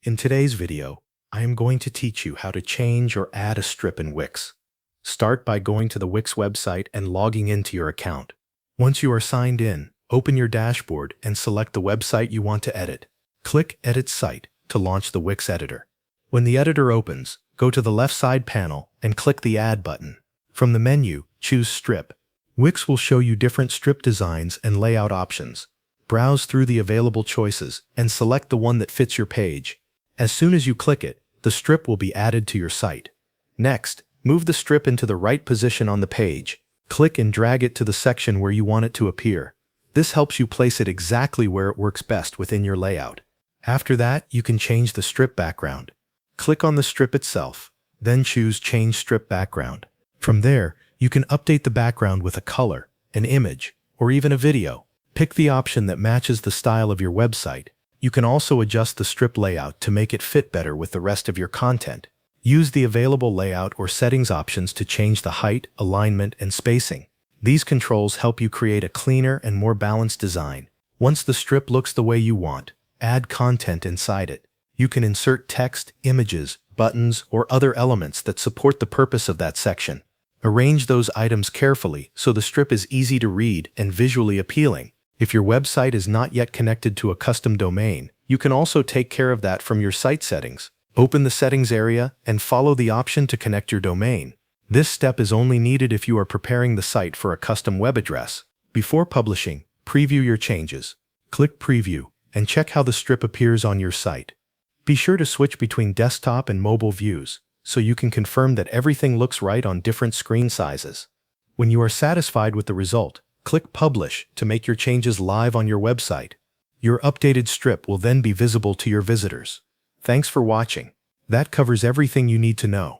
In today's video, I am going to teach you how to change or add a strip in Wix. Start by going to the Wix website and logging into your account. Once you are signed in, open your dashboard and select the website you want to edit. Click Edit Site to launch the Wix editor. When the editor opens, go to the left side panel and click the Add button. From the menu, choose Strip. Wix will show you different strip designs and layout options. Browse through the available choices and select the one that fits your page. As soon as you click it, the strip will be added to your site. Next, move the strip into the right position on the page. Click and drag it to the section where you want it to appear. This helps you place it exactly where it works best within your layout. After that, you can change the strip background. Click on the strip itself, then choose Change Strip Background. From there, you can update the background with a color, an image, or even a video. Pick the option that matches the style of your website. You can also adjust the strip layout to make it fit better with the rest of your content. Use the available layout or settings options to change the height, alignment, and spacing. These controls help you create a cleaner and more balanced design. Once the strip looks the way you want, add content inside it. You can insert text, images, buttons, or other elements that support the purpose of that section. Arrange those items carefully so the strip is easy to read and visually appealing. If your website is not yet connected to a custom domain, you can also take care of that from your site settings. Open the settings area and follow the option to connect your domain. This step is only needed if you are preparing the site for a custom web address. Before publishing, preview your changes. Click Preview and check how the strip appears on your site. Be sure to switch between desktop and mobile views so you can confirm that everything looks right on different screen sizes. When you are satisfied with the result, click Publish to make your changes live on your website. Your updated strip will then be visible to your visitors. Thanks for watching. That covers everything you need to know.